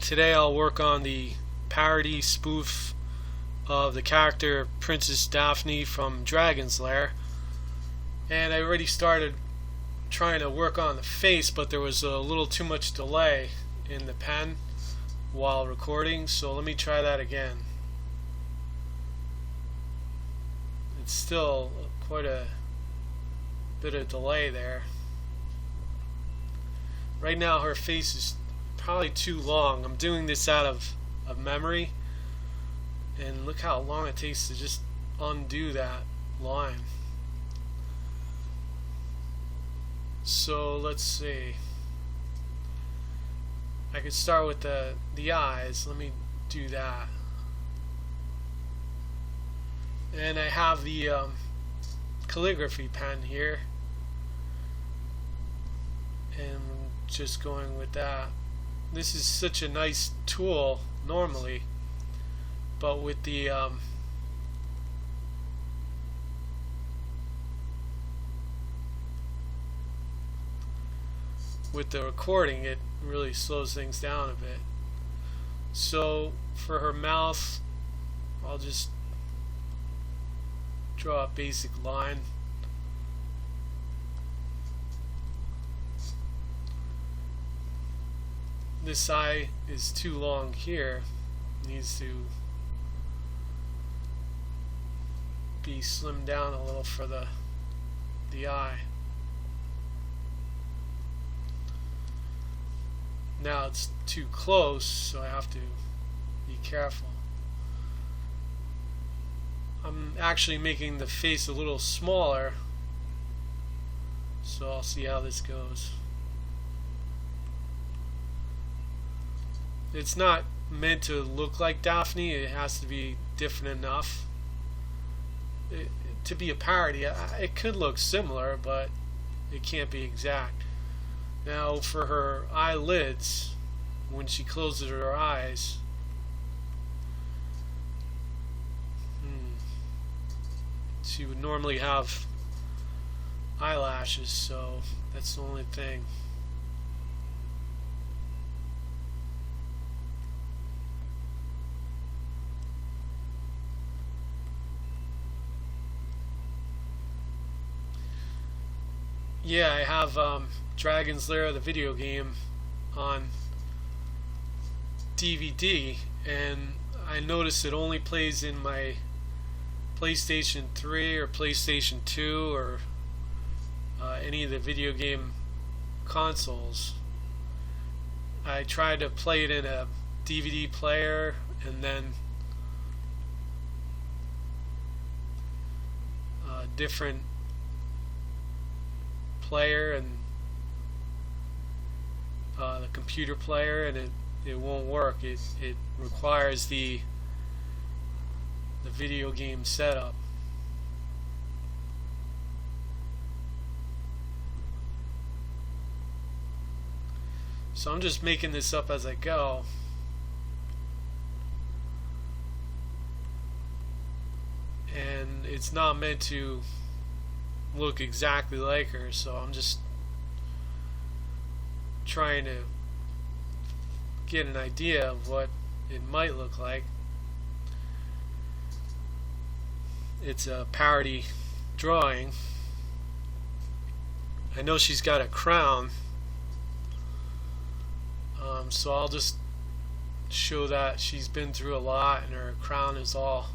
Today I'll work on the parody spoof of the character Princess Daphne from Dragon's Lair. And I already started trying to work on the face, but there was a little too much delay in the pen while recording, so let me try that again. It's still quite a bit of delay there. Right now her face is probably too long. I'm doing this out of memory, and look how long it takes to just undo that line. So let's see, I could start with the eyes. Let me do that. And I have the calligraphy pen here, and just going with that. This is such a nice tool normally, but with the recording, it really slows things down a bit. So for her mouth, I'll just draw a basic line. This eye is too long here, needs to be slimmed down a little for the eye. Now it's too close, so I have to be careful. I'm actually making the face a little smaller, so I'll see how this goes. It's not meant to look like Daphne. It has to be different enough to be a parody. It could look similar, but it can't be exact. Now for her eyelids, when she closes her eyes, she would normally have eyelashes, so that's the only thing. Yeah, I have Dragon's Lair, the video game, on DVD, and I noticed it only plays in my PlayStation 3 or PlayStation 2 or any of the video game consoles. I tried to play it in a DVD player, and then a different player, and the computer player, and it won't work. It requires the video game setup. So I'm just making this up as I go. And it's not meant to look exactly like her, so I'm just trying to get an idea of what it might look like. It's a parody drawing. I know she's got a crown, so I'll just show that she's been through a lot and her crown is all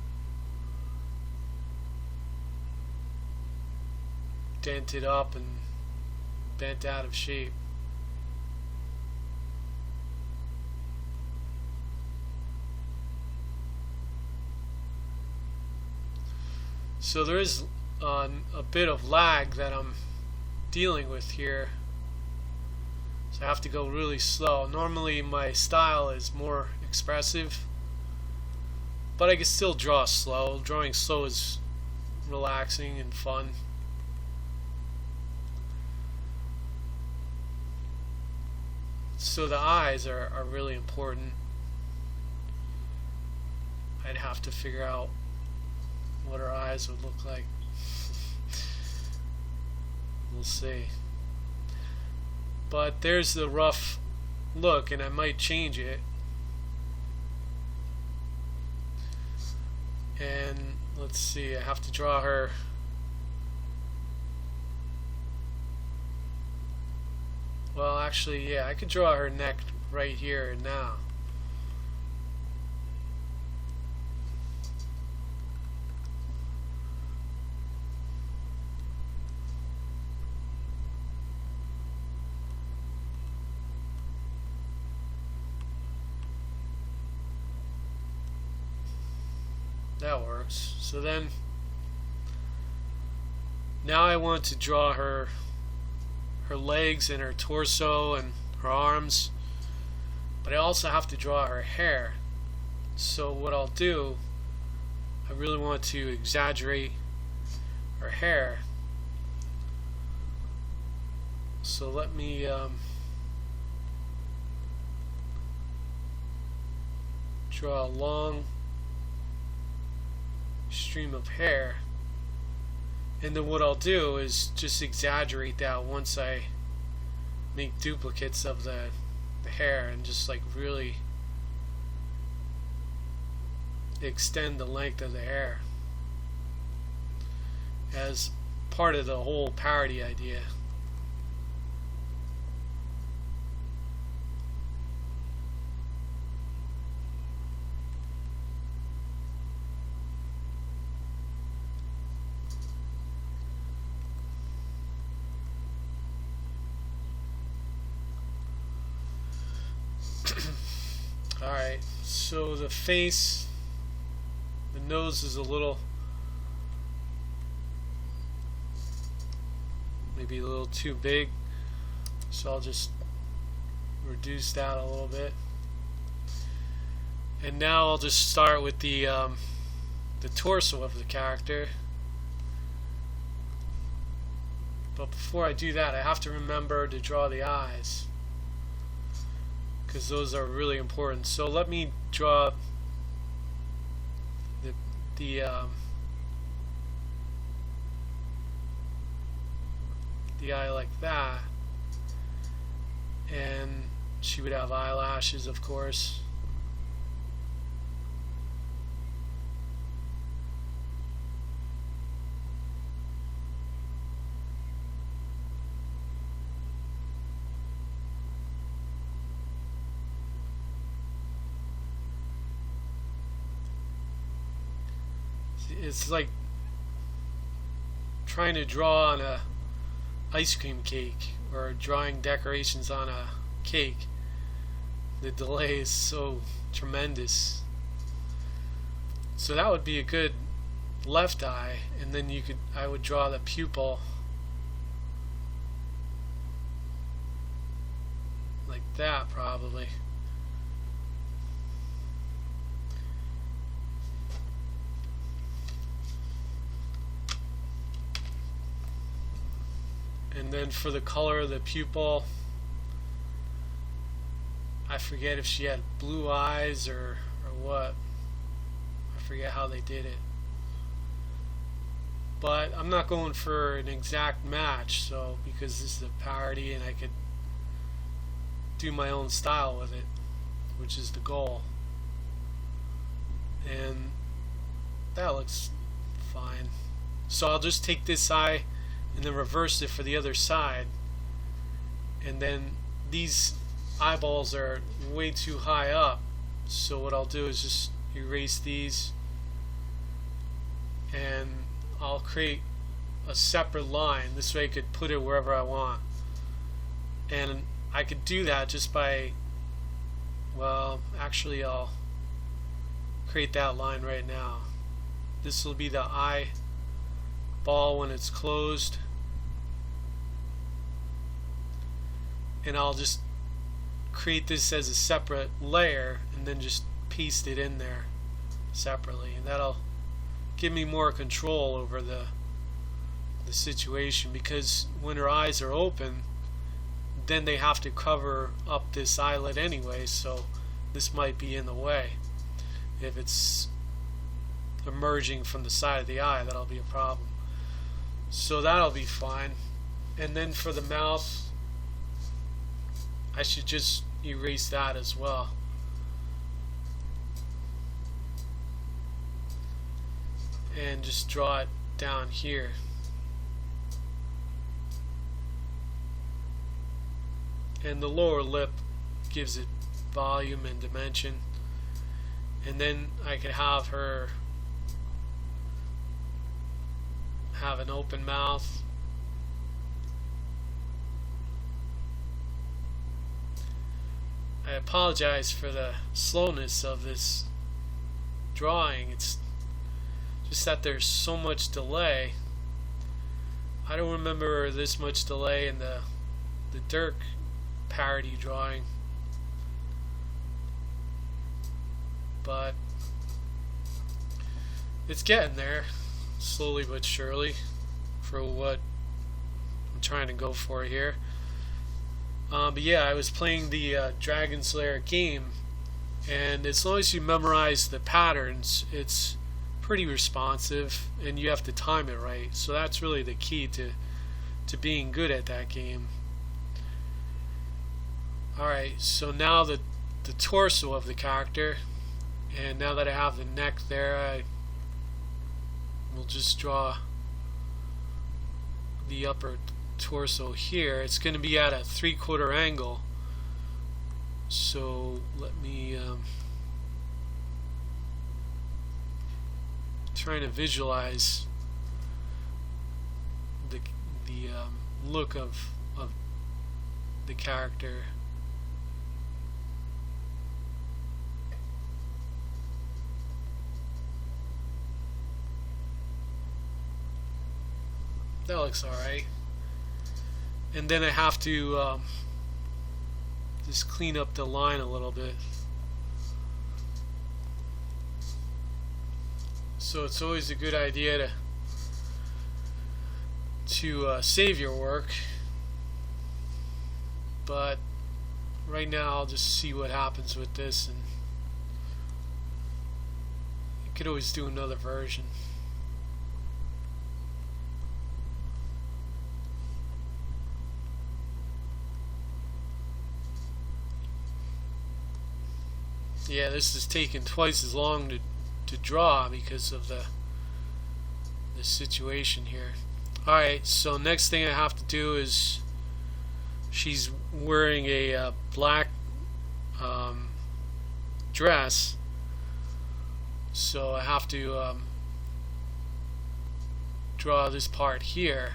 dented up and bent out of shape. So there is a bit of lag that I'm dealing with here, so I have to go really slow. Normally my style is more expressive, but I can still draw slow. Drawing slow is relaxing and fun. So the eyes are really important. I'd have to figure out what her eyes would look like. We'll see. But there's the rough look, and I might change it And let's see, I have to draw her. Well, actually, yeah, I could draw her neck right here and now. That works. So then, now I want to draw her legs and her torso and her arms, but I also have to draw her hair. So what I'll do, I really want to exaggerate her hair. So let me draw a long stream of hair, and then what I'll do is just exaggerate that once I make duplicates of the hair, and just like really extend the length of the hair as part of the whole parody idea. Alright, so the face, the nose is a little, maybe a little too big, so I'll just reduce that a little bit. And now I'll just start with the torso of the character. But before I do that, I have to remember to draw the eyes, because those are really important. So let me draw the eye like that, and she would have eyelashes, of course. It's like trying to draw on a ice cream cake, or drawing decorations on a cake. The delay is so tremendous. So that would be a good left eye, and then I would draw the pupil like that probably. And then for the color of the pupil, I forget if she had blue eyes or what. I forget how they did it. But I'm not going for an exact match, so because this is a parody and I could do my own style with it, which is the goal. And that looks fine. So I'll just take this eye and then reverse it for the other side, and then these eyeballs are way too high up, so what I'll do is just erase these, and I'll create a separate line. This way I could put it wherever I want, and I could do that just by, well, actually I'll create that line right now. This will be the eye ball when it's closed, and I'll just create this as a separate layer and then just paste it in there separately, and that'll give me more control over the situation, because when her eyes are open, then they have to cover up this eyelid anyway, so this might be in the way. If it's emerging from the side of the eye, that'll be a problem. So that'll be fine. And then for the mouth, I should just erase that as well. and just draw it down here. And the lower lip gives it volume and dimension. And then I could have her have an open mouth. I apologize for the slowness of this drawing. It's just that there's so much delay. I don't remember this much delay in the Dirk parody drawing, but it's getting there, slowly but surely, for what I'm trying to go for here. But yeah, I was playing the Dragon's Lair game, and as long as you memorize the patterns, it's pretty responsive, and you have to time it right. So that's really the key to being good at that game. Alright, so now the torso of the character, and now that I have the neck there, I will just draw the upper torso here. It's going to be at a 3/4 angle, so let me trying to visualize the look of the character. That looks alright. And then I have to just clean up the line a little bit. So it's always a good idea to save your work. But right now I'll just see what happens with this, and you could always do another version. Yeah, this is taking twice as long to draw because of the situation here. Alright, so next thing I have to do is, she's wearing a black dress, so I have to draw this part here,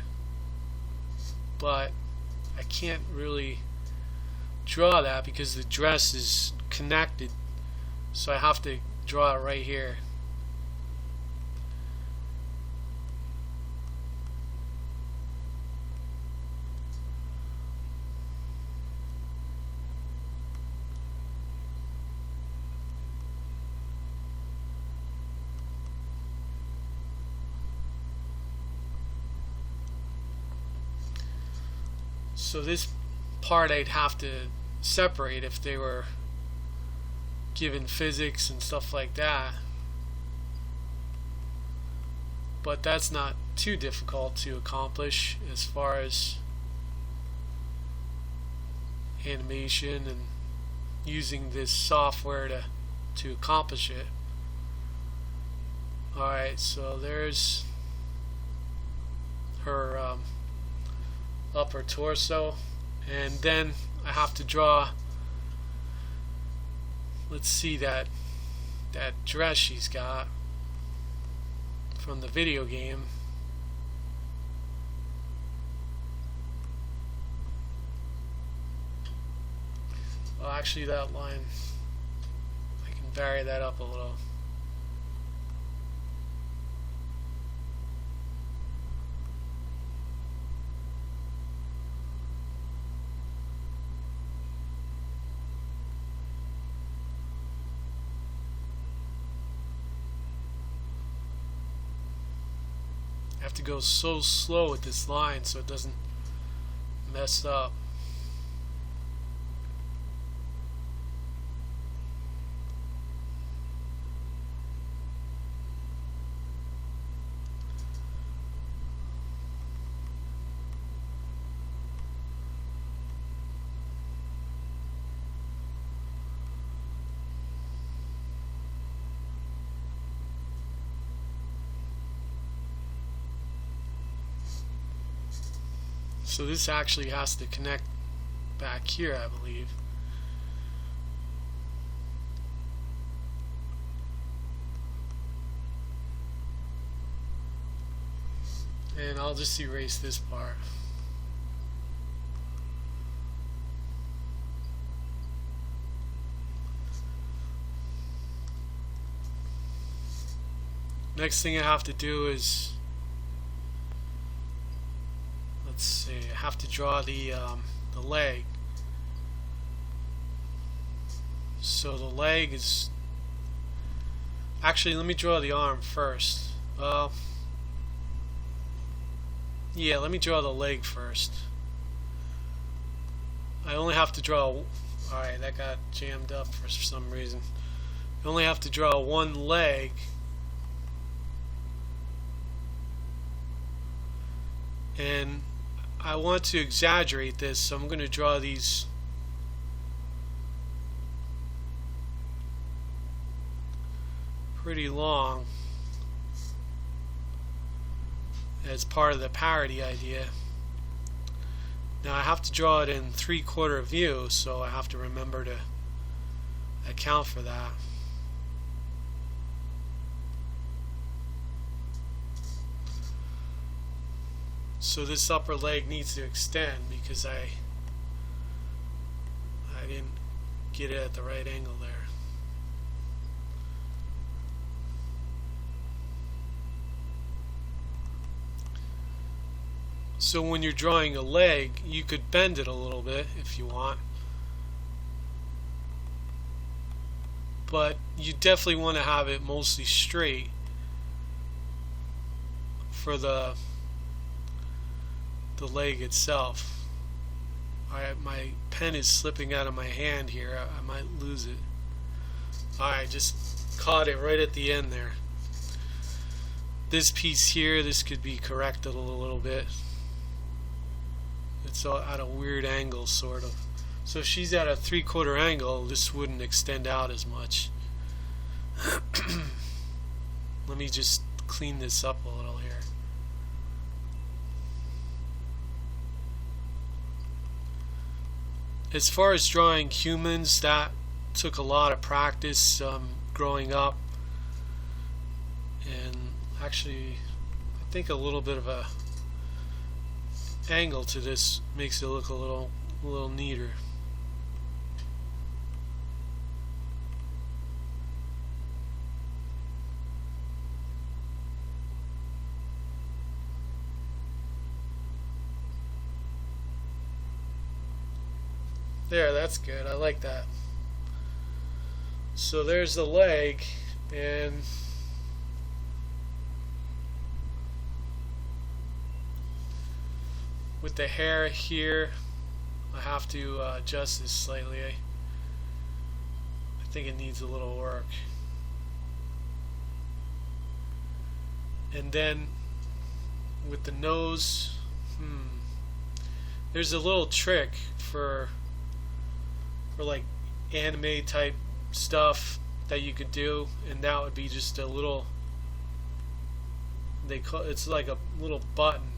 but I can't really draw that because the dress is connected. So I have to draw it right here. So this part I'd have to separate if they were given physics and stuff like that, but that's not too difficult to accomplish as far as animation and using this software to accomplish it. Alright, so there's her upper torso, and then I have to draw, let's see, that dress she's got from the video game. Well, actually that line, I can vary that up a little. I have to go so slow with this line so it doesn't mess up. So this actually has to connect back here, I believe. And I'll just erase this part. Next thing I have to do is, let's see, I have to draw the leg. So the leg is, actually let me draw the arm first. Yeah, let me draw the leg first. I only have to draw, alright, that got jammed up for some reason. I only have to draw one leg. And I want to exaggerate this, so I'm going to draw these pretty long as part of the parody idea. Now I have to draw it in 3/4 view, so I have to remember to account for that. So this upper leg needs to extend because I didn't get it at the right angle there. So when you're drawing a leg, you could bend it a little bit if you want, but you definitely want to have it mostly straight for the leg itself. Alright, my pen is slipping out of my hand here. I might lose it. Alright, just caught it right at the end there. This piece here, this could be corrected a little bit. It's at a weird angle, sort of. So if she's at a 3/4 angle, this wouldn't extend out as much. Let me just clean this up a little here. As far as drawing humans, that took a lot of practice growing up, and actually I think a little bit of a angle to this makes it look a little neater. There, that's good. I like that. So there's the leg, and with the hair here, I have to adjust this slightly. I think it needs a little work. And then with the nose, there's a little trick for like anime type stuff that you could do, and that would be just a little, it's like a little button.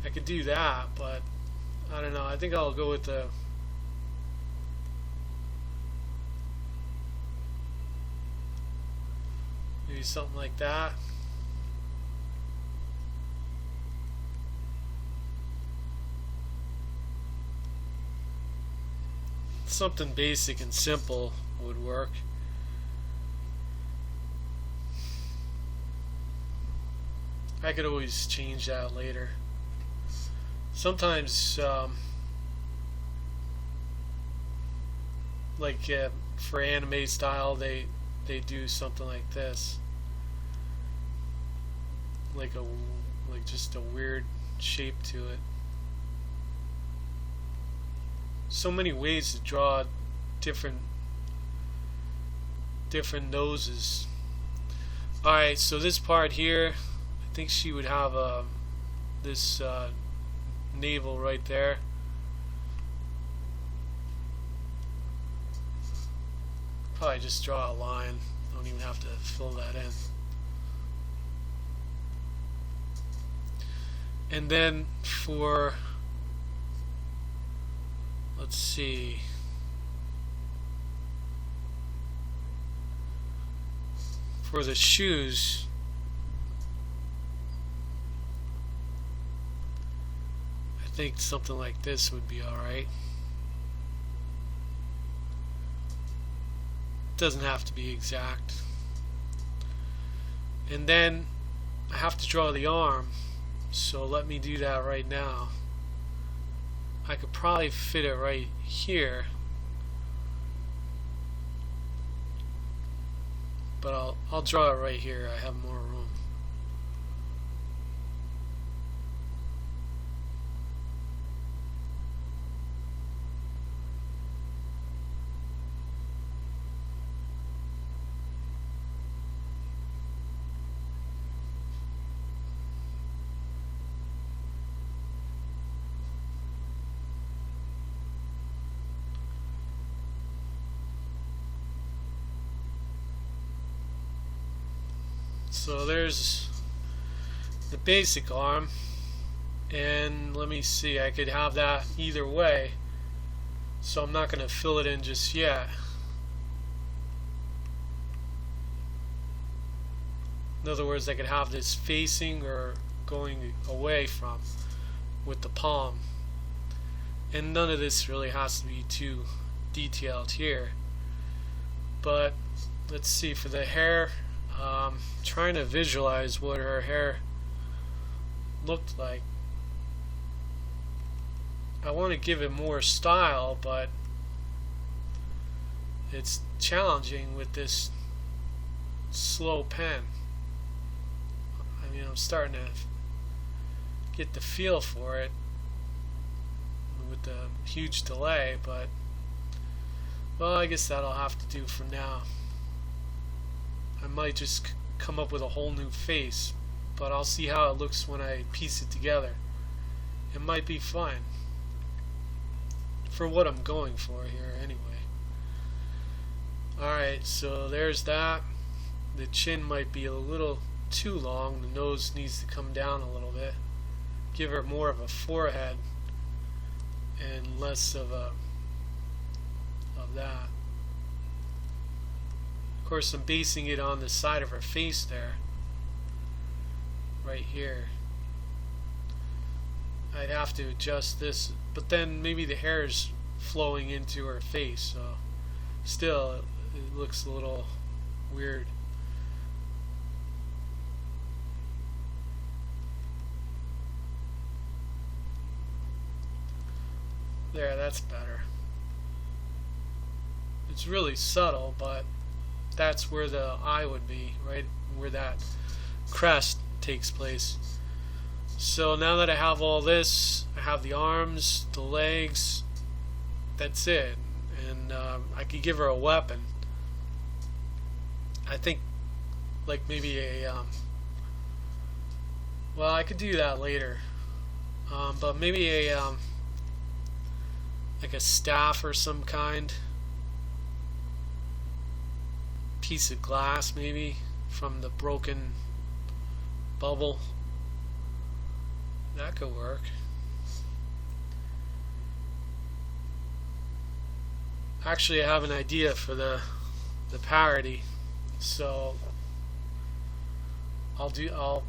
I could do that, but I don't know. I think I'll go with the maybe something like that. Something basic and simple would work. I could always change that later. Sometimes like for anime style, they do something like this, like just a weird shape to it. So many ways to draw different noses. Alright, so this part here, I think she would have this navel right there. Probably just draw a line. Don't even have to fill that in. And then for let's see. For the shoes, I think something like this would be alright. Doesn't have to be exact. And then I have to draw the arm, so let me do that right now. I could probably fit it right here, but I'll draw it right here. I have more room. So there's the basic arm, and let me see, I could have that either way, so I'm not going to fill it in just yet. In other words, I could have this facing or going away from with the palm, and none of this really has to be too detailed here. But let's see, for the hair, trying to visualize what her hair looked like. I want to give it more style, but it's challenging with this slow pen. I mean, I'm starting to get the feel for it with the huge delay, but well, I guess that'll have to do for now. I might just come up with a whole new face, but I'll see how it looks when I piece it together. It might be fun for what I'm going for here anyway. Alright, so there's that. The chin might be a little too long. The nose needs to come down a little bit. Give her more of a forehead and less of that. Of course, I'm basing it on the side of her face there, right here. I'd have to adjust this, but then maybe the hair is flowing into her face, so still it looks a little weird. There, that's better. It's really subtle, but that's where the eye would be, right where that crest takes place. So now that I have all this, I have the arms, the legs, that's it. And I could give her a weapon. I think like maybe a well, I could do that later, but maybe a like a staff or some kind, piece of glass maybe from the broken bubble. That could work. Actually, I have an idea for the parody, so I'll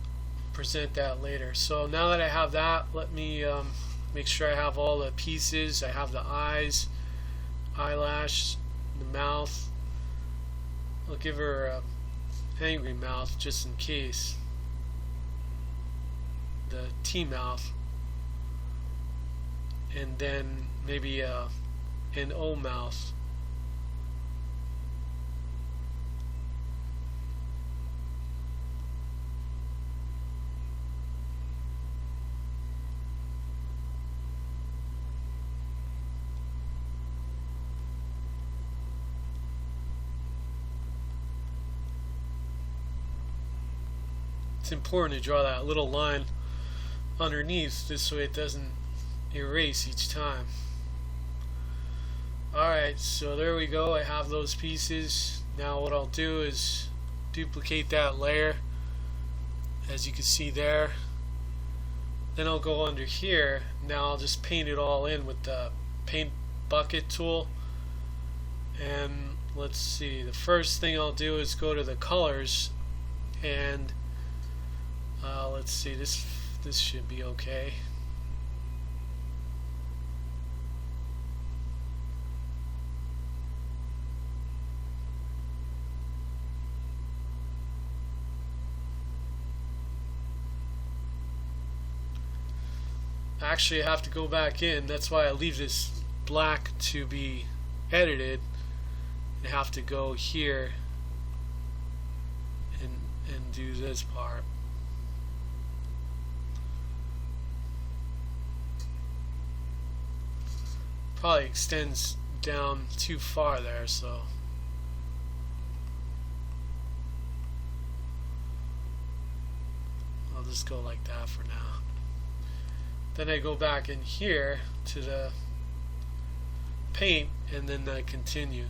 present that later. So now that I have that, let me make sure I have all the pieces. I have the eyes, eyelash, the mouth. I'll give her a angry mouth just in case. The T-mouth, and then maybe an O-mouth. It's important to draw that little line underneath, this way it doesn't erase each time. Alright, so there we go. I have those pieces. Now what I'll do is duplicate that layer, as you can see there. Then I'll go under here. Now I'll just paint it all in with the paint bucket tool, and let's see, the first thing I'll do is go to the colors, and let's see, this should be okay. Actually, I have to go back in. That's why I leave this black to be edited. I have to go here and do this part. Probably extends down too far there, so I'll just go like that for now. Then I go back in here to the paint, and then I continue.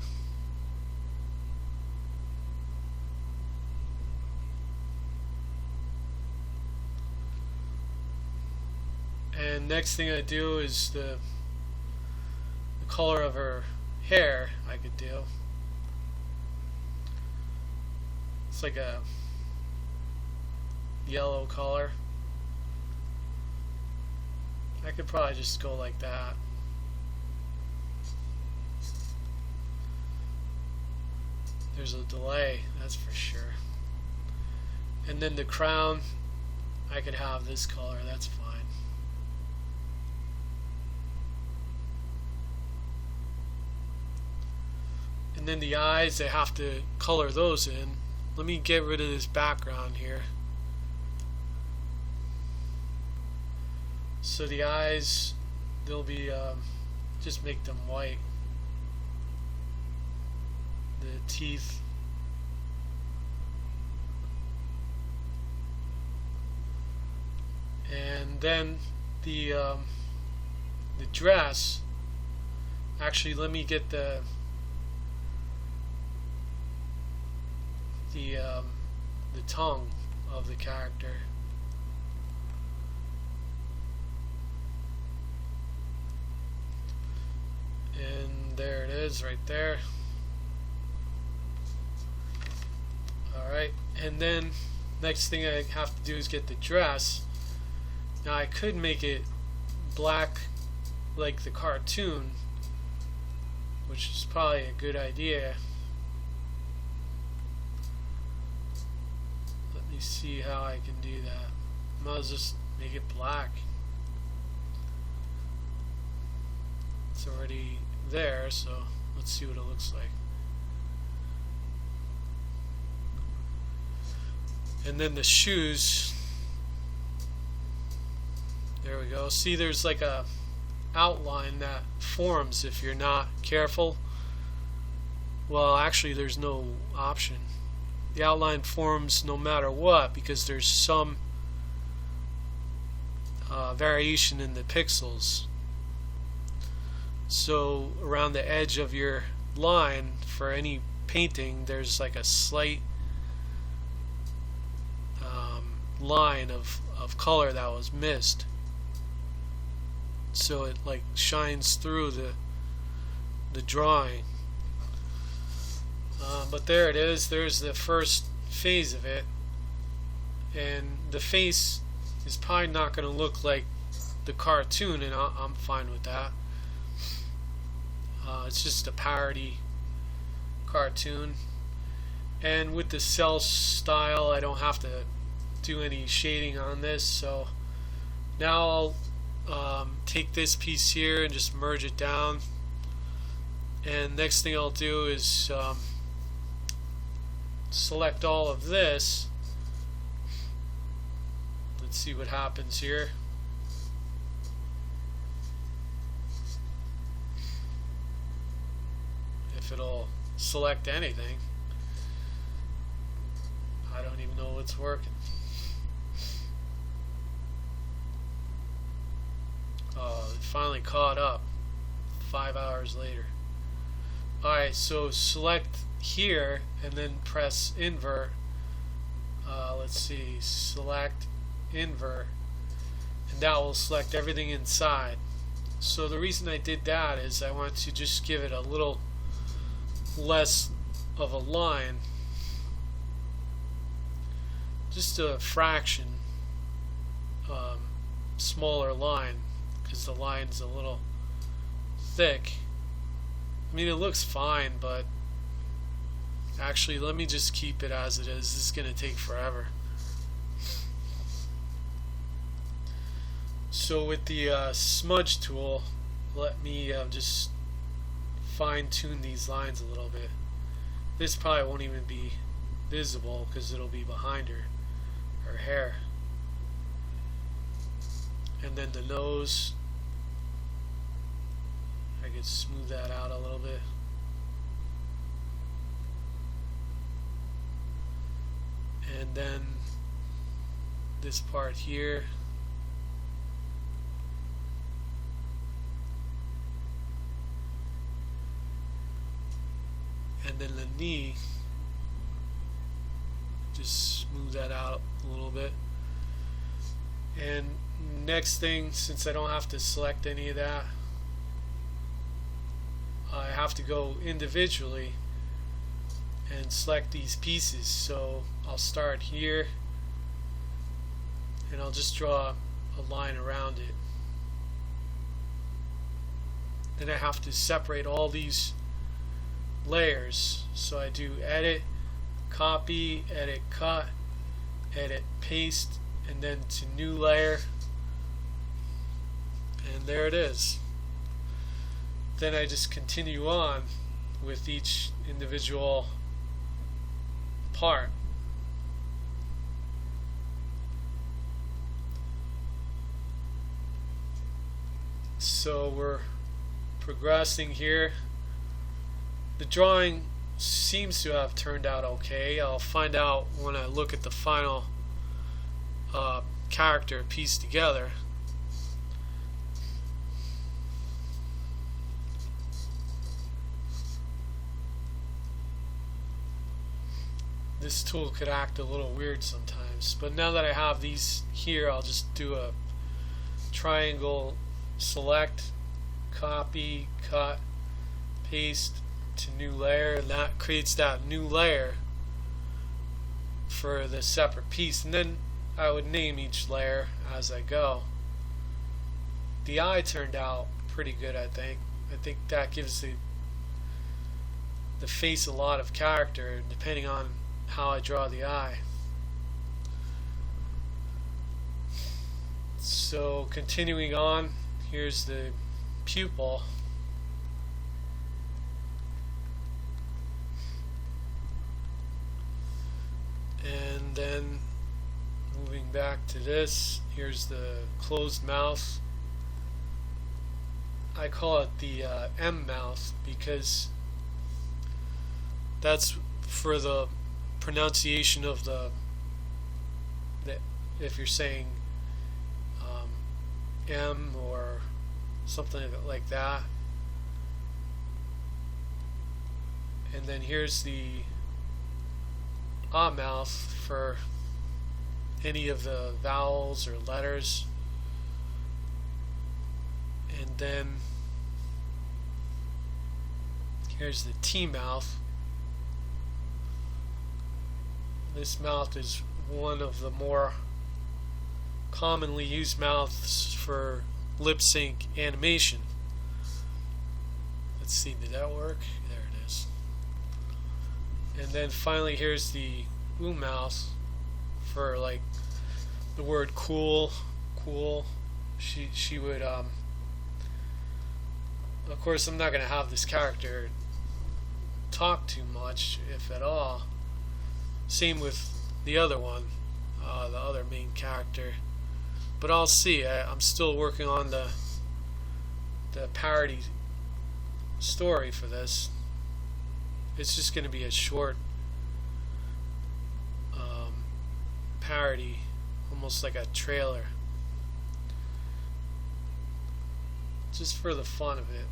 And next thing I do is the color of her hair. I could do. It's like a yellow color. I could probably just go like that. There's a delay, that's for sure. And then the crown, I could have this color, that's fine. And then the eyes, I have to color those in. Let me get rid of this background here. So the eyes, they'll be, just make them white. The teeth. And then the dress, actually let me get the tongue of the character. And there it is right there. Alright, and then next thing I have to do is get the dress. Now I could make it black like the cartoon, which is probably a good idea. Let me see how I can do that. Might as well just make it black. It's already there, so let's see what it looks like. And then the shoes, there we go. See, there's like a outline that forms if you're not careful. Well, actually there's no option. The outline forms no matter what, because there's some variation in the pixels. So around the edge of your line for any painting, there's like a slight line of color that was missed. So it like shines through the drawing. But there it is. There's the first phase of it. And the face is probably not going to look like the cartoon, and I'm fine with that. It's just a parody cartoon, and with the cell style I don't have to do any shading on this. So now I'll take this piece here and just merge it down, and next thing I'll do is select all of this. Let's see what happens here. If it'll select anything. I don't even know what's working. Oh, it finally caught up 5 hours later. Alright, so select here and then press invert. Let's see, select invert, and that will select everything inside. So the reason I did that is I want to just give it a little less of a line, just a fraction smaller line, because the line's a little thick. I mean, it looks fine, but actually let me just keep it as it is. This is going to take forever. So with the smudge tool, let me just fine-tune these lines a little bit. This probably won't even be visible because it'll be behind her hair. And then the nose, I could smooth that out a little bit. And then this part here. And then the knee, just smooth that out a little bit. And next thing, since I don't have to select any of that, I have to go individually and select these pieces. So I'll start here and I'll just draw a line around it. Then I have to separate all these layers. So I do edit, copy, edit, cut, edit, paste, and then to new layer, and there it is. Then I just continue on with each individual part. So we're progressing here. The drawing seems to have turned out okay. I'll find out when I look at the final character pieced together. This tool could act a little weird sometimes, but now that I have these here, I'll just do a triangle select, copy, cut, paste to new layer, and that creates that new layer for the separate piece. And then I would name each layer as I go. The eye turned out pretty good, I think. I think that gives the face a lot of character depending on how I draw the eye. So continuing on, here's the pupil. And then moving back to this, here's the closed mouth. I call it the M mouth because that's for the pronunciation of the if you're saying M or something like that. And then here's the mouth for any of the vowels or letters. And then here's the T mouth. This mouth is one of the more commonly used mouths for lip sync animation. Let's see, did that work? There it is. And then finally here's the U mouth for like the word cool. She would of course I'm not going to have this character talk too much, if at all. Same with the other one, the other main character. But I'll see. I'm still working on the parody story for this. It's just going to be a short parody, almost like a trailer, just for the fun of it.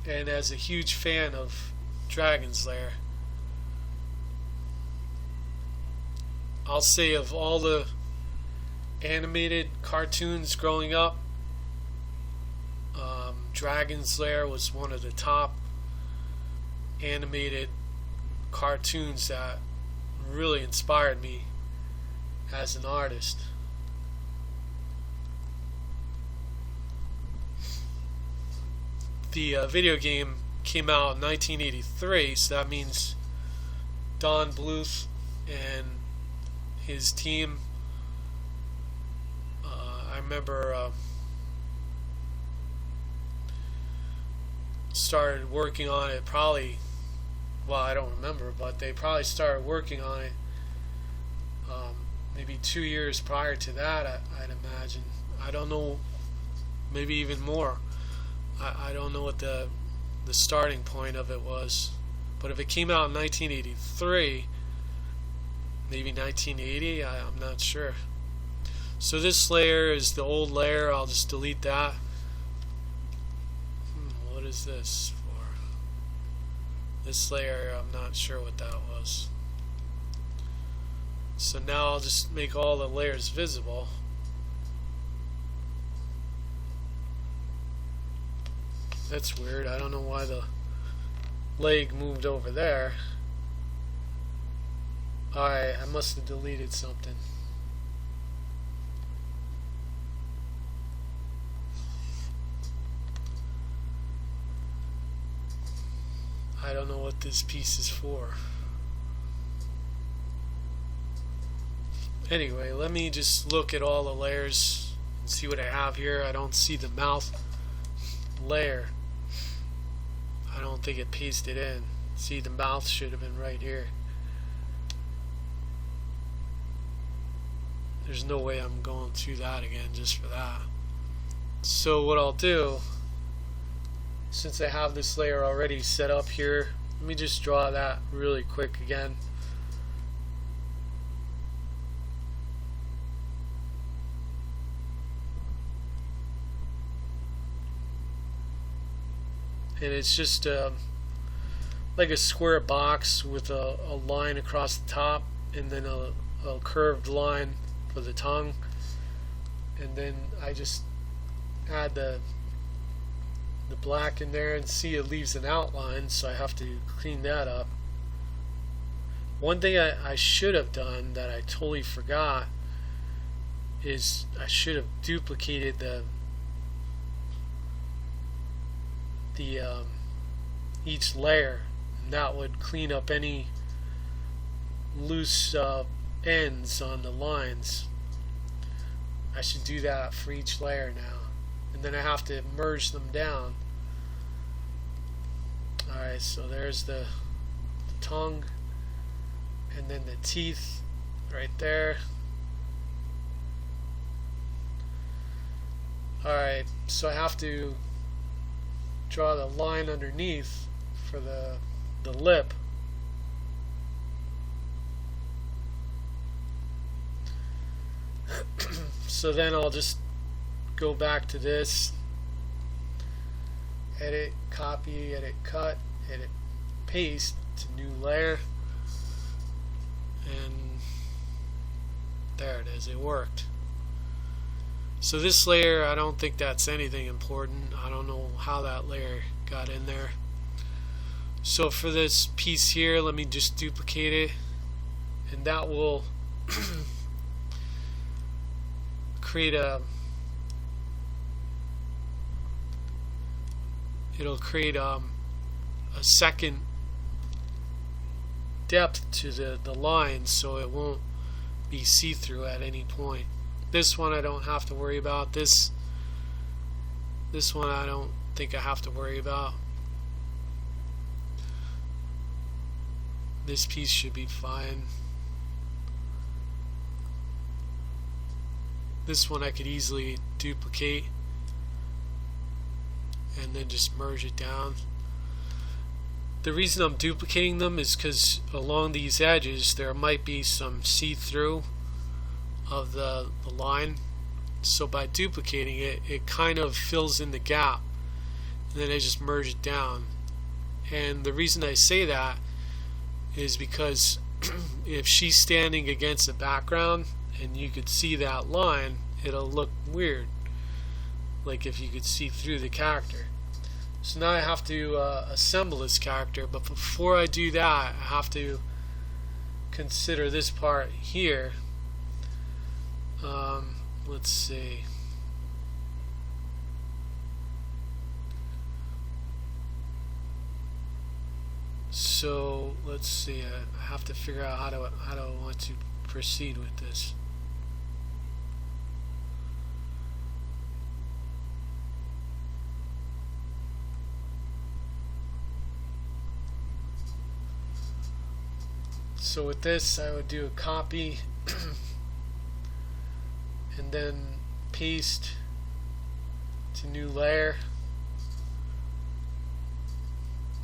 And as a huge fan of Dragon's Lair, I'll say of all the animated cartoons growing up, Dragon's Lair was one of the top animated cartoons that really inspired me as an artist. The video game came out in 1983, so that means Don Bluth and his team, I remember started working on it probably, well, I don't remember, but they probably started working on it maybe 2 years prior to that, I'd imagine. I don't know, maybe even more. I don't know what the starting point of it was, but if it came out in 1983, maybe 1980, I'm not sure. So this layer is the old layer. I'll just delete that. What is this for? This layer, I'm not sure what that was. So now I'll just make all the layers visible. That's weird. I don't know why the leg moved over there. Alright, I must have deleted something. I don't know what this piece is for. Anyway, let me just look at all the layers and see what I have here. I don't see the mouth layer. I don't think it pasted in. See, the mouth should have been right here. There's no way I'm going through that again just for that. So what I'll do, since I have this layer already set up here, let me just draw that really quick again. And it's just like a square box with a line across the top, and then a curved line for the tongue, and then I just add the black in there, and see it leaves an outline, so I have to clean that up. One thing I should have done that I totally forgot is I should have duplicated each layer, and that would clean up any loose ends on the lines. I should do that for each layer now, and then I have to merge them down. Alright, so there's the tongue, and then the teeth right there. Alright, so I have to draw the line underneath for the lip. So then I'll just go back to this, edit, copy, edit, cut, edit, paste to new layer, and there it is, it worked. So this layer, I don't think that's anything important. I don't know how that layer got in there. So for this piece here, let me just duplicate it, and that will create it'll create a second depth to the line, so it won't be see-through at any point. This one I don't have to worry about. This one I don't think I have to worry about. This piece should be fine. This one I could easily duplicate and then just merge it down. The reason I'm duplicating them is because along these edges there might be some see-through of the line, so by duplicating it, it kind of fills in the gap, and then I just merge it down. And the reason I say that is because if she's standing against the background and you could see that line, it'll look weird, like if you could see through the character. So now I have to assemble this character, but before I do that I have to consider this part here. Let's see. So let's see. I have to figure out how do I want to proceed with this. So with this, I would do a copy and then paste to new layer.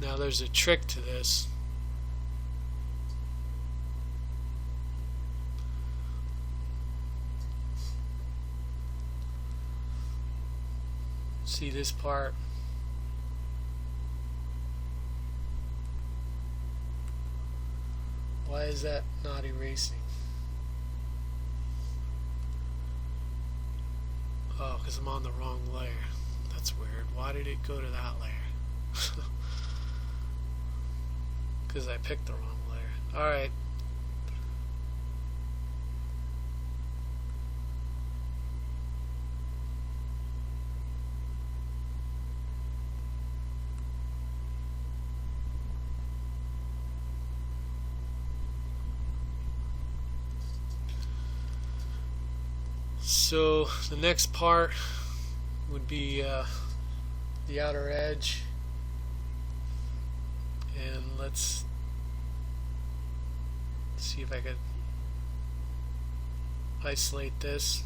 Now there's a trick to this. See this part? Why is that not erasing? Oh, because I'm on the wrong layer. That's weird. Why did it go to that layer? Because I picked the wrong layer. Alright. So the next part would be the outer edge, and let's see if I could isolate this.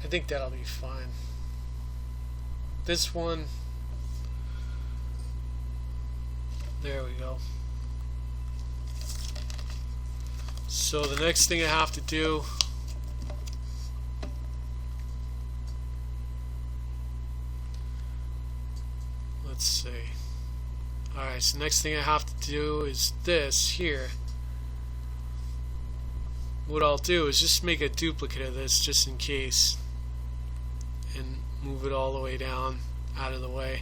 I think that'll be fine. This one, there we go. So the next thing I have to do, let's see. Alright, so next thing I have to do is this here. What I'll do is just make a duplicate of this just in case and move it all the way down out of the way.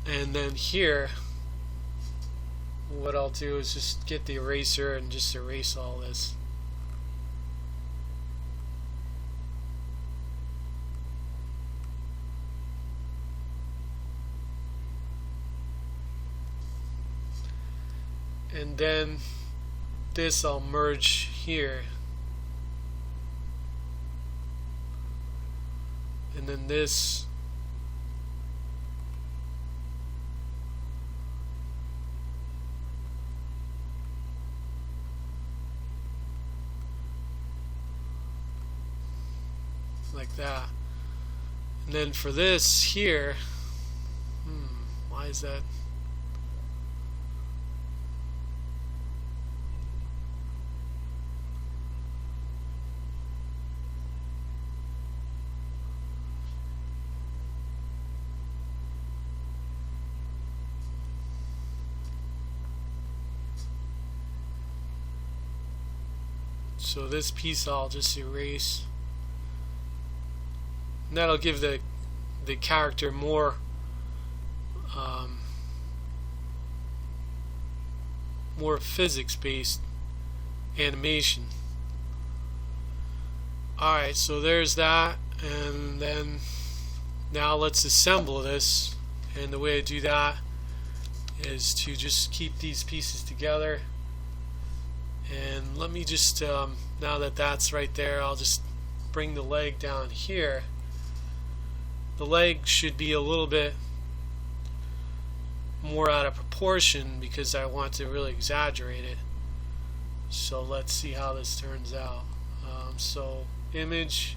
And then here, what I'll do is just get the eraser and just erase all this. And then this I'll merge here. And then this like that. And then for this here, why is that? So this piece I'll just erase. And that'll give the character more more physics-based animation. Alright, so there's that, and then now let's assemble this. And the way to do that is to just keep these pieces together. And let me just, now that that's right there, I'll just bring the leg down here. The leg should be a little bit more out of proportion because I want to really exaggerate it. So let's see how this turns out. So image,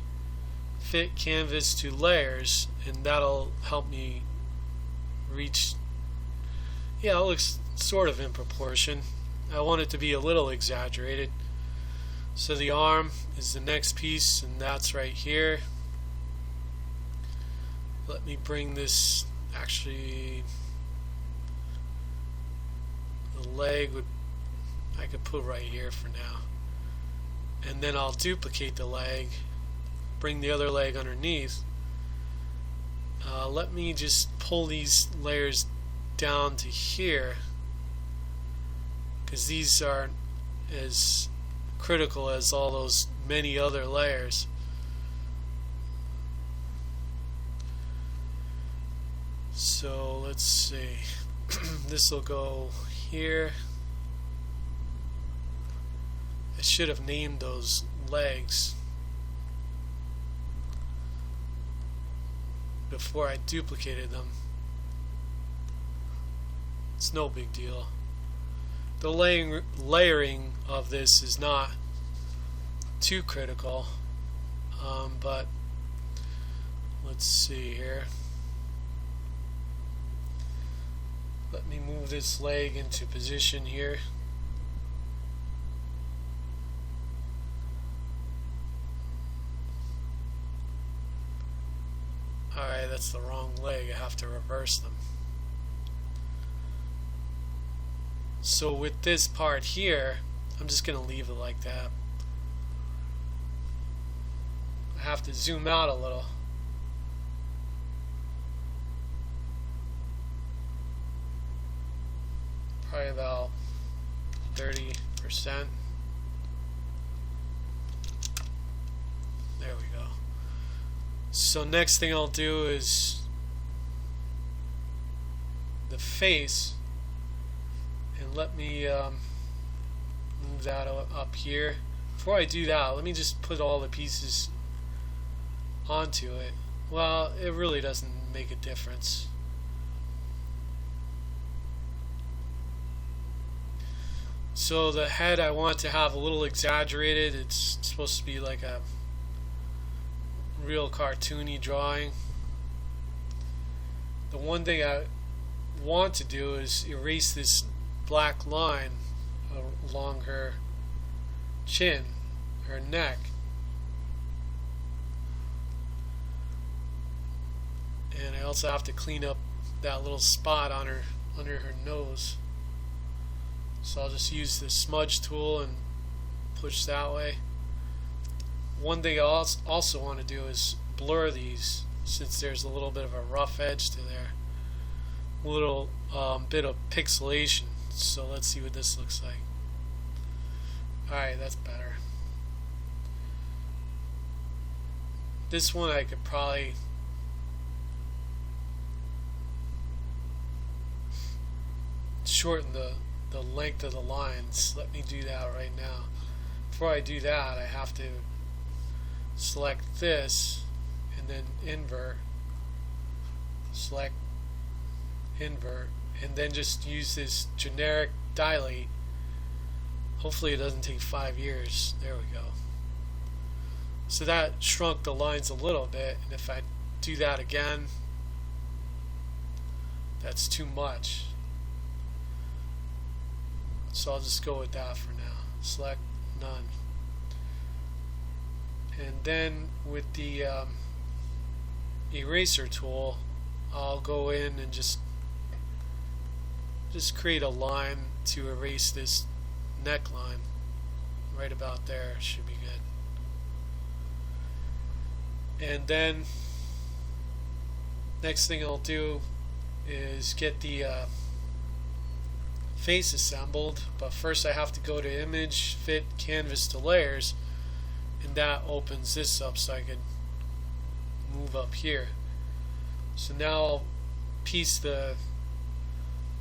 fit canvas to layers, and that'll help me reach, yeah, it looks sort of in proportion. I want it to be a little exaggerated. So the arm is the next piece, and that's right here. Let me bring this, actually, the leg would, I could put right here for now. And then I'll duplicate the leg, bring the other leg underneath. Let me just pull these layers down to here, because these aren't as critical as all those many other layers. So let's see. This will go here. I should have named those legs before I duplicated them. It's no big deal. The layering of this is not too critical, but let's see here. Let me move this leg into position here. Alright, that's the wrong leg. I have to reverse them. So with this part here, I'm just going to leave it like that. I have to zoom out a little. Probably about 30%. There we go. So next thing I'll do is the face, and let me move that up here. Before I do that, let me just put all the pieces onto it. Well, it really doesn't make a difference. So the head I want to have a little exaggerated. It's supposed to be like a real cartoony drawing. The one thing I want to do is erase this black line along her chin, her neck. And I also have to clean up that little spot on her under her nose. So I'll just use the smudge tool and push that way. One thing I also want to do is blur these, since there's a little bit of a rough edge to there. A little bit of pixelation. So let's see what this looks like. Alright, that's better. This one I could probably shorten the length of the lines. Let me do that right now. Before I do that, I have to select this and then invert, select, invert, and then just use this generic dilate. Hopefully it doesn't take 5 years. There we go. So that shrunk the lines a little bit, and if I do that again, that's too much. So I'll just go with that for now. Select none. And then with the eraser tool, I'll go in and just create a line to erase this neckline. Right about there should be good. And then next thing I'll do is get the face assembled, but first I have to go to image, fit, canvas to layers, and that opens this up so I can move up here. So now I'll piece the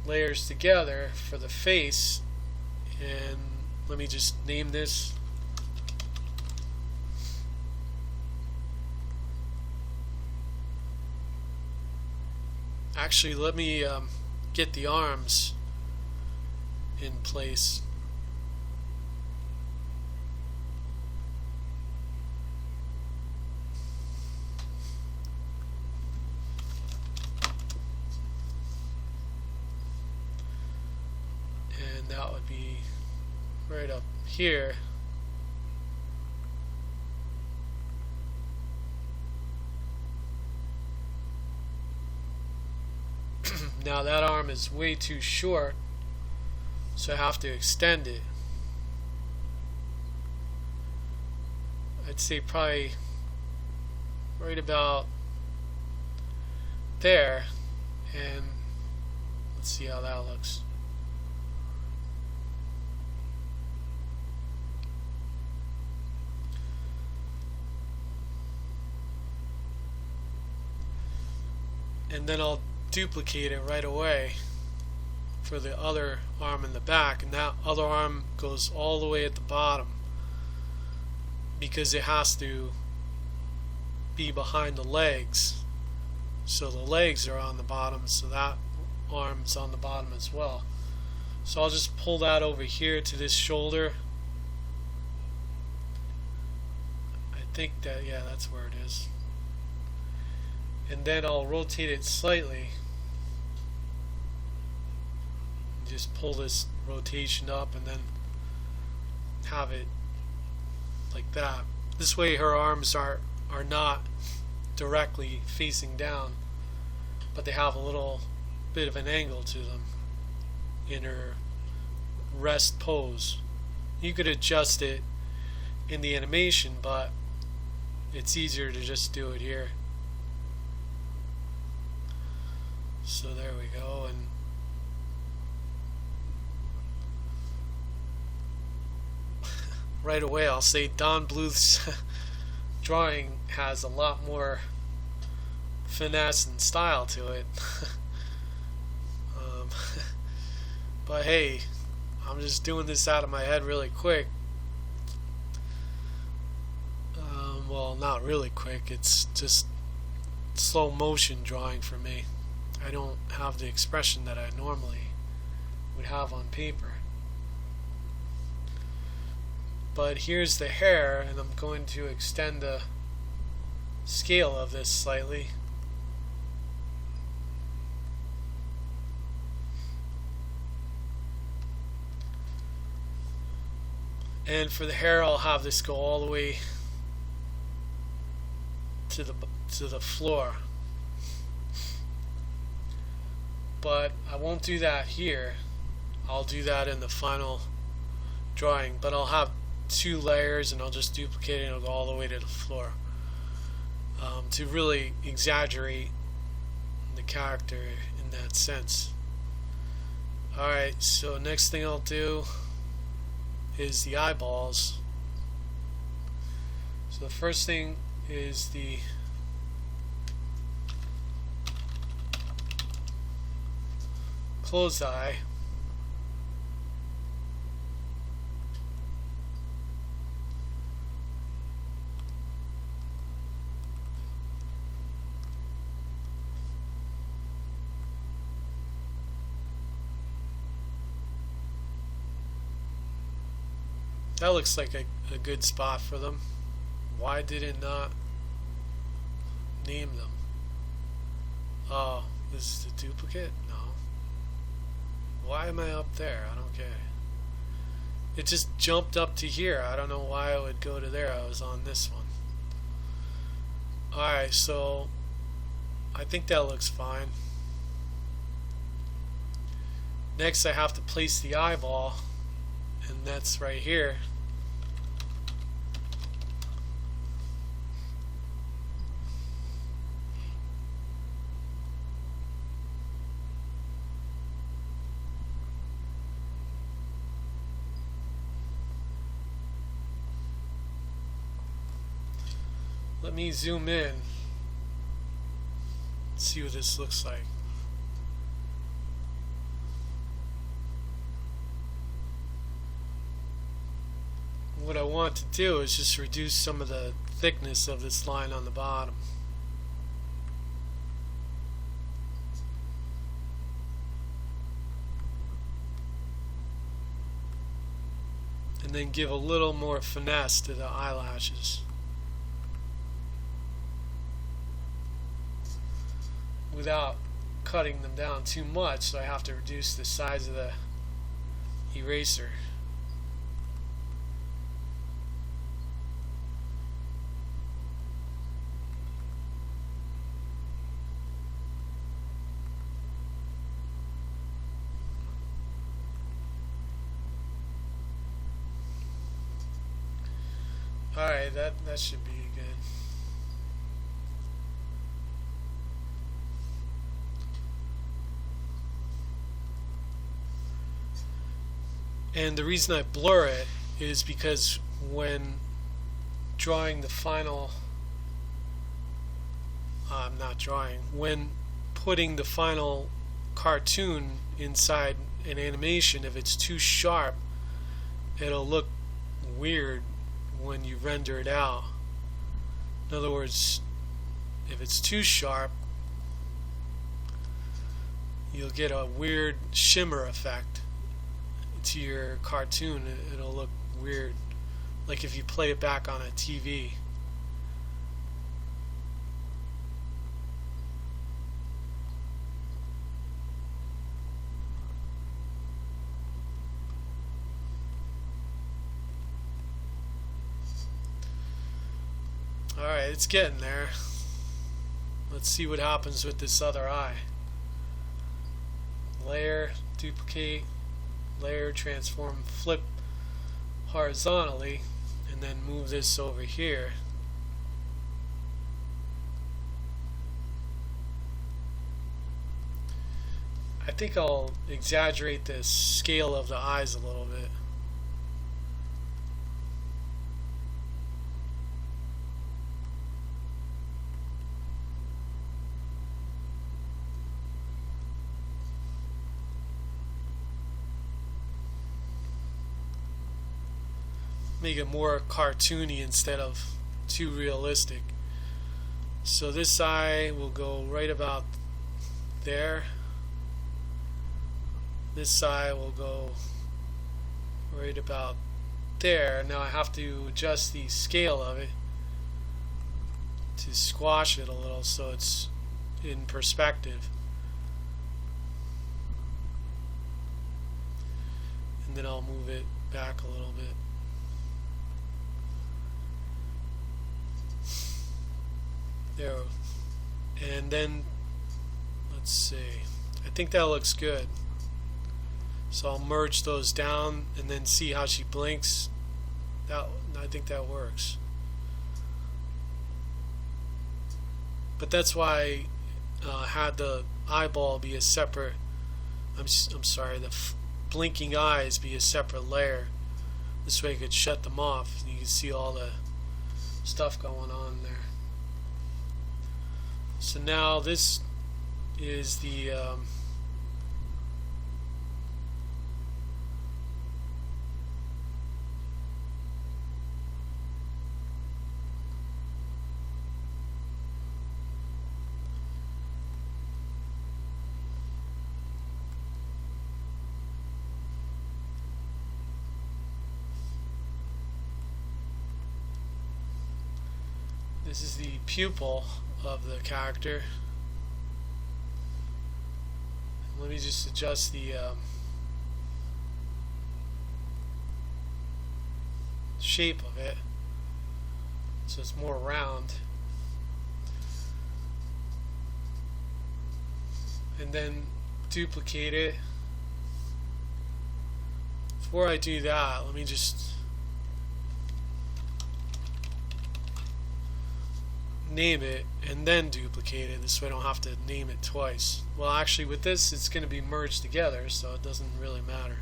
layers together for the face, and let me just name this. Actually, let me get the arms in place. And that would be right up here. Now that arm is way too short, So I have to extend it. I'd say probably right about there, and let's see how that looks. And then I'll duplicate it right away for the other arm in the back, and that other arm goes all the way at the bottom because it has to be behind the legs. So the legs are on the bottom, so that arm's on the bottom as well. So I'll just pull that over here to this shoulder. I think that, yeah, that's where it is. And then I'll rotate it slightly. Just pull this rotation up and then have it like that. This way her arms are not directly facing down, but they have a little bit of an angle to them in her rest pose. You could adjust it in the animation, but it's easier to just do it here. So there we go, and right away I'll say Don Bluth's drawing has a lot more finesse and style to it. But hey, I'm just doing this out of my head really quick. Well, not really quick, it's just slow motion drawing for me. I don't have the expression that I normally would have on paper. But here's the hair, and I'm going to extend the scale of this slightly. And for the hair, I'll have this go all the way to the floor. But I won't do that here. I'll do that in the final drawing. But I'll have two layers, and I'll just duplicate it and it'll go all the way to the floor to really exaggerate the character in that sense. Alright, so next thing I'll do is the eyeballs. So the first thing is the closed eye. That looks like a good spot for them. Why did it not name them? Oh, this is the duplicate? No. Why am I up there? I don't get it. It just jumped up to here. I don't know why I would go to there. I was on this one. Alright, so I think that looks fine. Next I have to place the eyeball, and that's right here. Let me zoom in, see what this looks like. What I want to do is just reduce some of the thickness of this line on the bottom. And then give a little more finesse to the eyelashes. Without cutting them down too much, so I have to reduce the size of the eraser. Alright, that should be good. And the reason I blur it is because when drawing the final, I'm not drawing, when putting the final cartoon inside an animation, if it's too sharp, it'll look weird when you render it out. In other words, if it's too sharp, you'll get a weird shimmer effect to your cartoon. It'll look weird, like if you play it back on a TV. Alright, it's getting there. Let's see what happens with this other eye. Layer, duplicate, layer, transform, flip horizontally, and then move this over here. I think I'll exaggerate the scale of the eyes a little bit. Make it more cartoony instead of too realistic. So this eye will go right about there. This eye will go right about there. Now I have to adjust the scale of it to squash it a little so it's in perspective. And then I'll move it back a little bit. There. And then let's see. I think that looks good. So I'll merge those down and then see how she blinks. I think that works. But that's why I had the eyeball be a separate. I'm sorry. The blinking eyes be a separate layer. This way you could shut them off. And you can see all the stuff going on there. So now this is the pupil of the character. Let me just adjust the shape of it so it's more round, and then duplicate it. Before I do that, let me just name it and then duplicate it. This way I don't have to name it twice. Well, actually with this it's going to be merged together, so it doesn't really matter.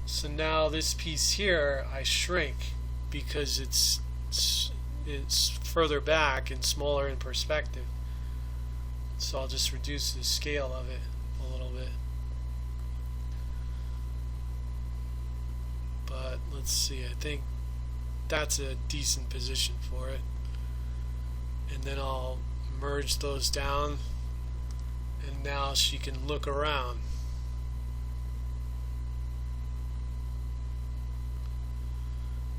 So now this piece here I shrink because it's further back and smaller in perspective. So I'll just reduce the scale of it a little bit. But let's see, I think that's a decent position for it. And then I'll merge those down, and now she can look around.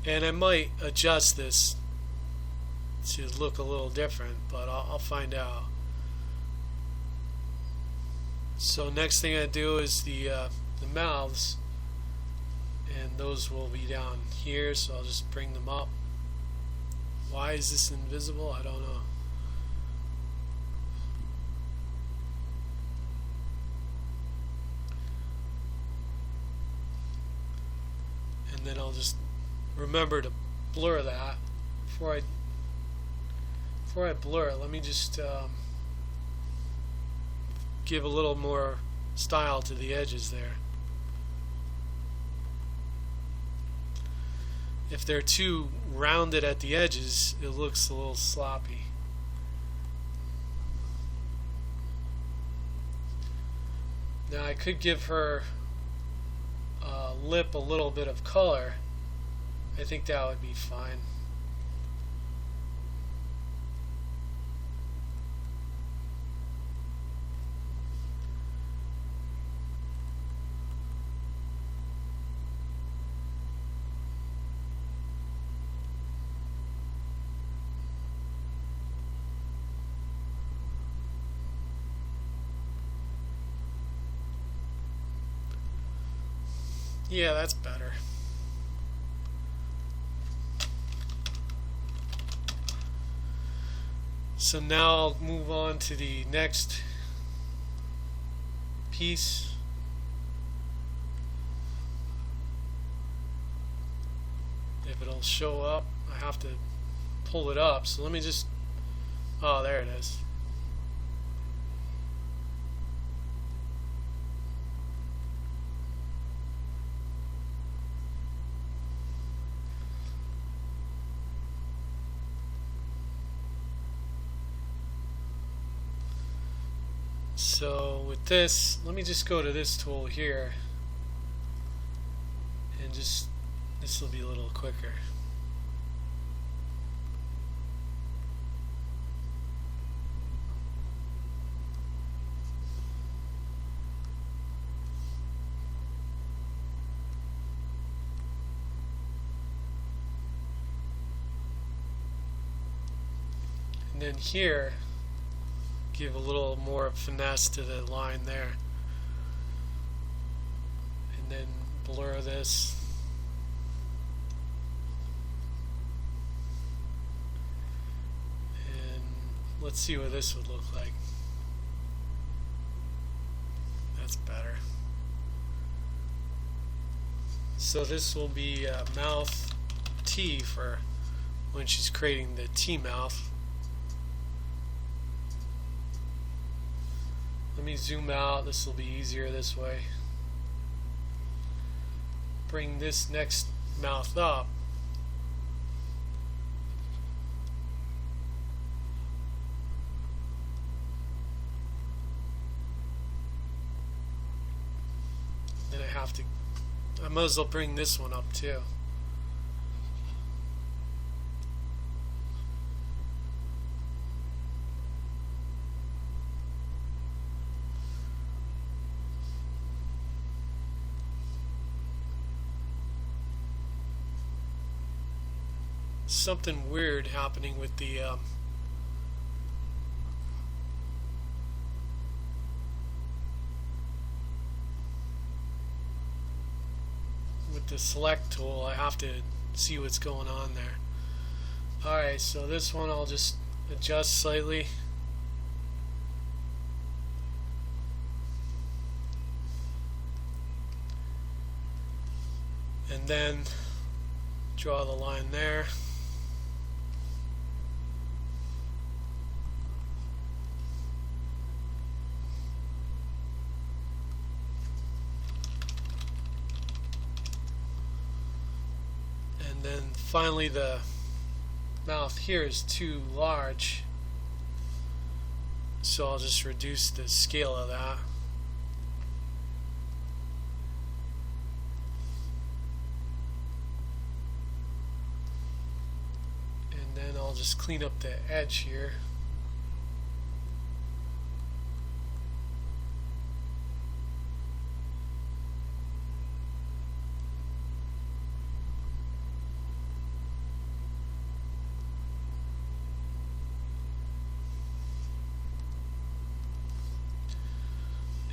And I might adjust this to look a little different, but I'll find out. So next thing I do is the mouths, and those will be down here, so I'll just bring them up. Why is this invisible? I don't know. And remember to blur that. Before I blur it, let me just give a little more style to the edges there. If they're too rounded at the edges, it looks a little sloppy. Now I could give her lip a little bit of color. I think that would be fine. Yeah, that's better. So now I'll move on to the next piece. If it'll show up, I have to pull it up. So let me just, oh, there it is. So with this, let me just go to this tool here and just, this will be a little quicker. And then here, give a little more finesse to the line there, and then blur this, and let's see what this would look like. That's better. So this will be mouth T for when she's creating the T mouth. Let me zoom out. This will be easier this way. Bring this next mouth up. Then I might as well bring this one up too. Something weird happening with the select tool. I have to see what's going on there. Alright, so this one I'll just adjust slightly. And then draw the line there. And then finally the mouth here is too large, so I'll just reduce the scale of that. And then I'll just clean up the edge here.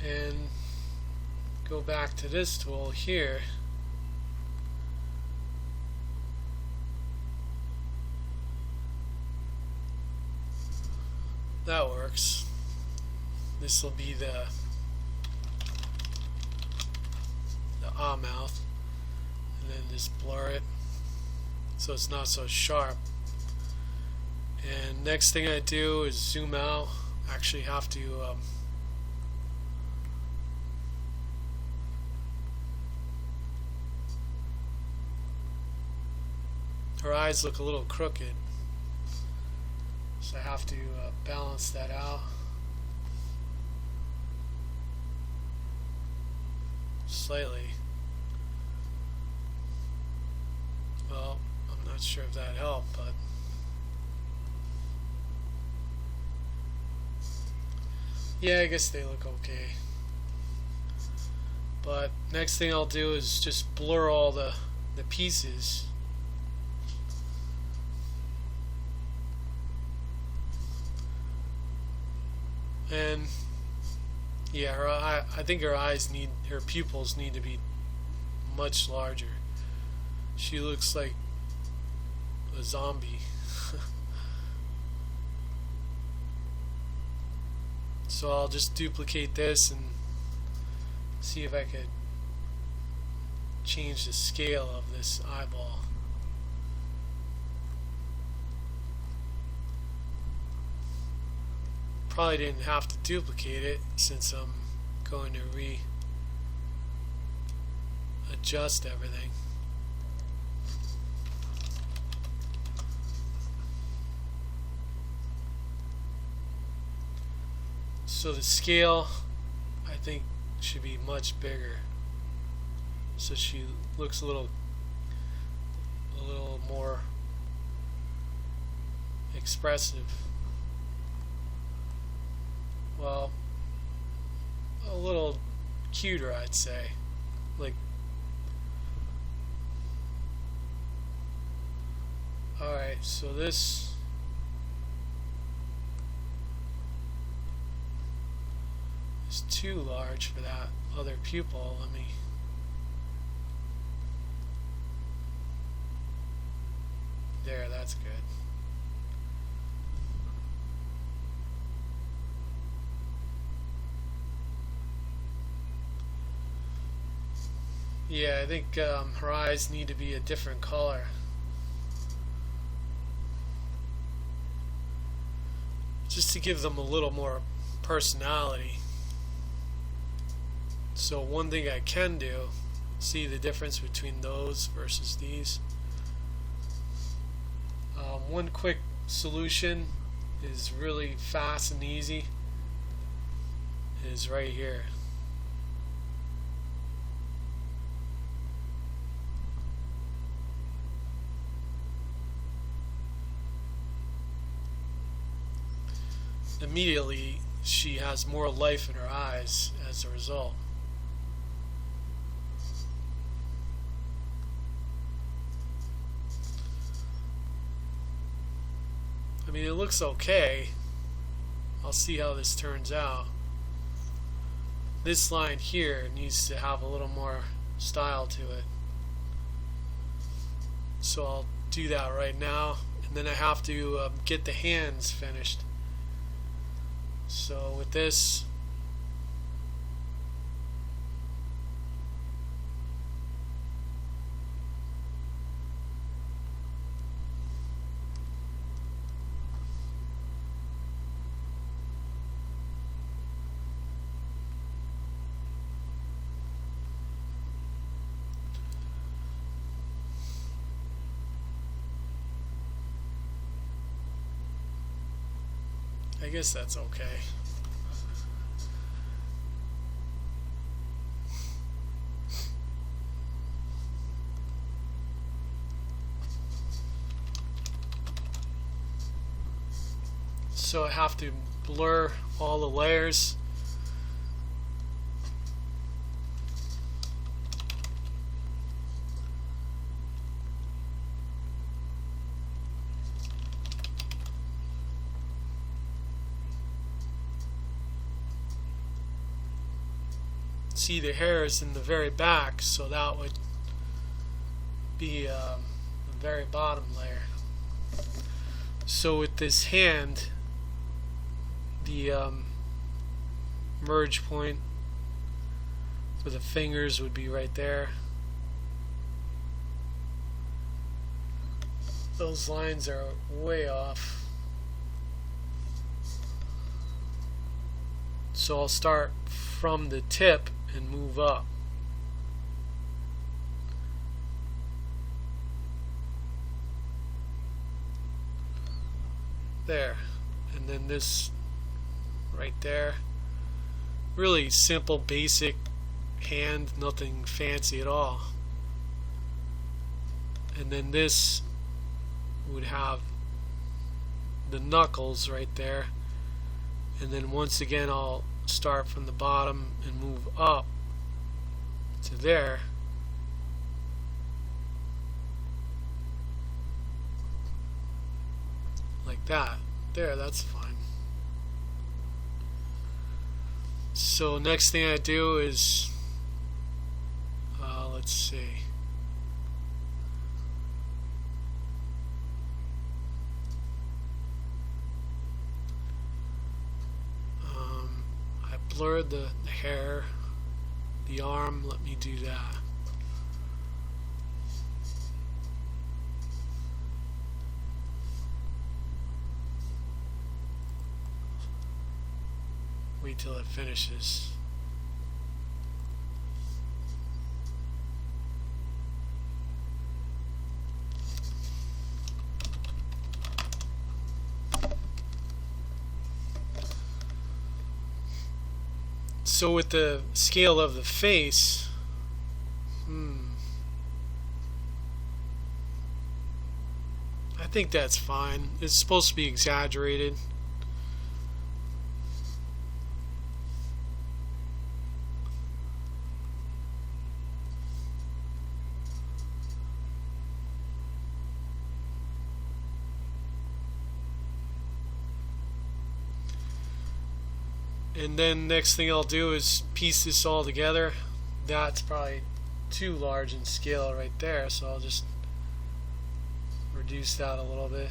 And go back to this tool here. That works. This will be the ah mouth, and then just blur it. so it's not so sharp. And next thing I do is zoom out. Actually have to her eyes look a little crooked, so I have to balance that out slightly. Well, I'm not sure if that helped, but yeah, I guess they look okay. But next thing I'll do is just blur all the pieces. And yeah, I think her pupils need to be much larger. She looks like a zombie. So I'll just duplicate this and see if I could change the scale of this eyeball. Probably didn't have to duplicate it since I'm going to readjust everything. So the scale, I think, should be much bigger, so she looks a little more expressive. Well, a little cuter, I'd say. Like, alright, so this is too large for that other pupil. Let me there, that's good. Yeah, I think her eyes need to be a different color. Just to give them a little more personality. So one thing I can do, see the difference between those versus these. One quick solution is really fast and easy, is right here. Immediately she has more life in her eyes as a result. I mean, it looks okay. I'll see how this turns out. This line here needs to have a little more style to it. So I'll do that right now, and then I have to get the hands finished. So with this, I guess that's okay. So I have to blur all the layers. See, the hair is in the very back, so that would be the very bottom layer. So with this hand, the merge point for the fingers would be right there. Those lines are way off. So I'll start from the tip and move up. There. And then this right there. Really simple, basic hand, nothing fancy at all. And then this would have the knuckles right there. And then once again I'll start from the bottom and move up to there. Like that. There, that's fine. So next thing I do is let's see. Blur the hair, the arm, let me do that. Wait till it finishes. So with the scale of the face, I think that's fine. It's supposed to be exaggerated. And then next thing I'll do is piece this all together. That's probably too large in scale right there, so I'll just reduce that a little bit.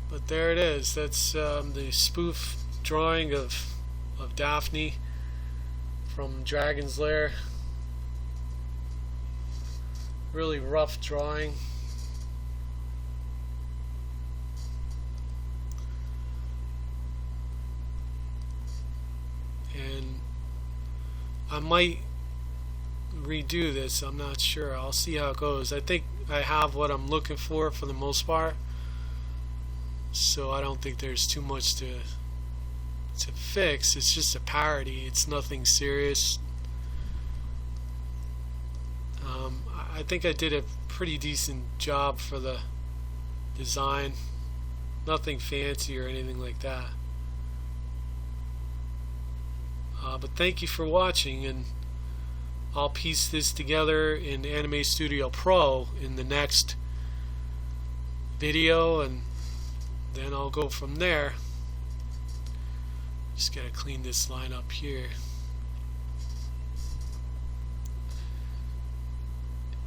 But there it is. That's the spoof drawing of Daphne from Dragon's Lair. Really rough drawing. And I might redo this. I'm not sure. I'll see how it goes. I think I have what I'm looking for the most part. So I don't think there's too much to fix. It's just a parody. It's nothing serious. I think I did a pretty decent job for the design. Nothing fancy or anything like that. But thank you for watching, and I'll piece this together in Anime Studio Pro in the next video, and then I'll go from there. Just gotta clean this line up here.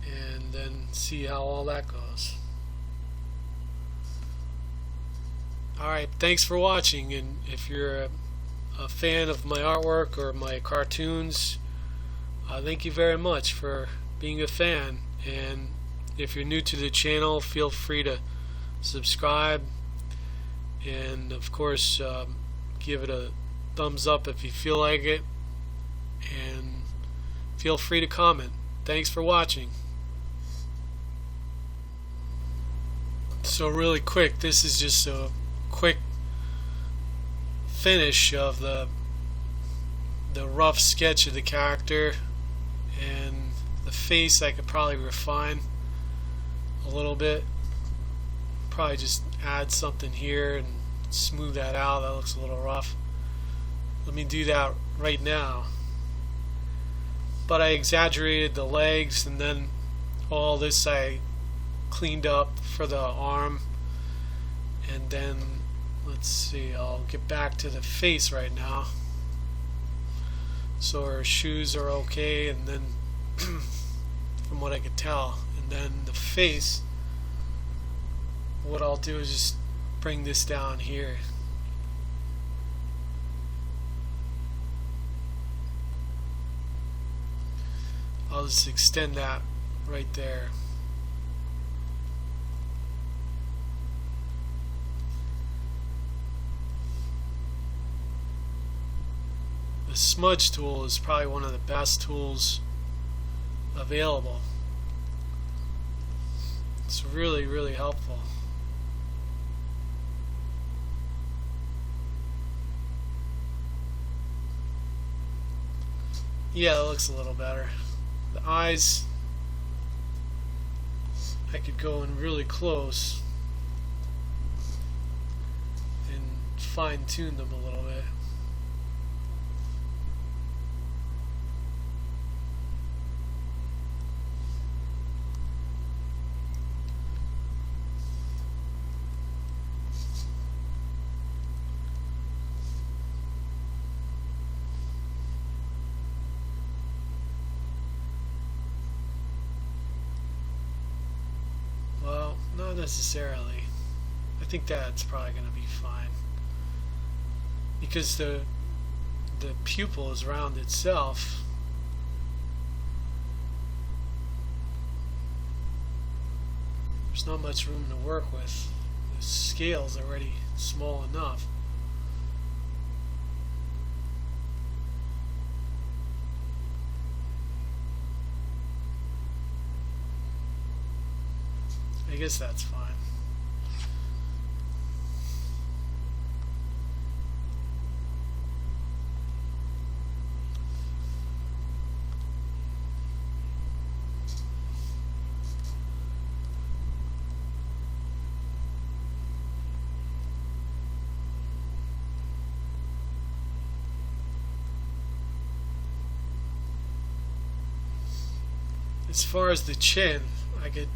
And then see how all that goes. Alright, thanks for watching, and if you're a fan of my artwork or my cartoons, thank you very much for being a fan. And if you're new to the channel, feel free to subscribe. And of course, give it a thumbs up if you feel like it, and feel free to comment. Thanks for watching. So really quick, this is just a quick finish of the rough sketch of the character, and the face I could probably refine a little bit. Probably just add something here and smooth that out. That looks a little rough. Let me do that right now. But I exaggerated the legs, and then all this I cleaned up for the arm. And then let's see, I'll get back to the face right now. So her shoes are okay, and then from what I could tell, and then the face, what I'll do is just bring this down here. I'll just extend that right there. The smudge tool is probably one of the best tools available. It's really, really helpful. Yeah, that looks a little better. The eyes, I could go in really close and fine-tune them a little bit. Not necessarily. I think that's probably going to be fine, because the pupil is round itself. There's not much room to work with. The scale's already small enough. I guess that's fine. As far as the chin, I could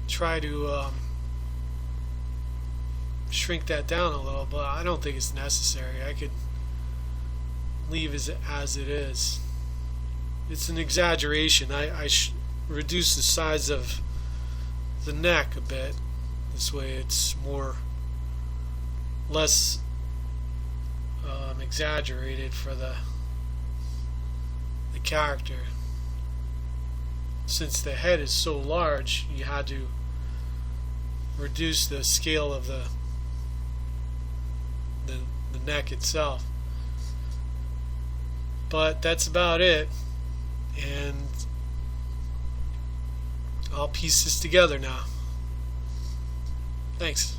try to shrink that down a little, but I don't think it's necessary. I could leave as it is. It's an exaggeration. I reduce the size of the neck a bit. This way it's less exaggerated for the character. Since the head is so large, you had to reduce the scale of the neck itself. But that's about it, and I'll piece this together now. Thanks.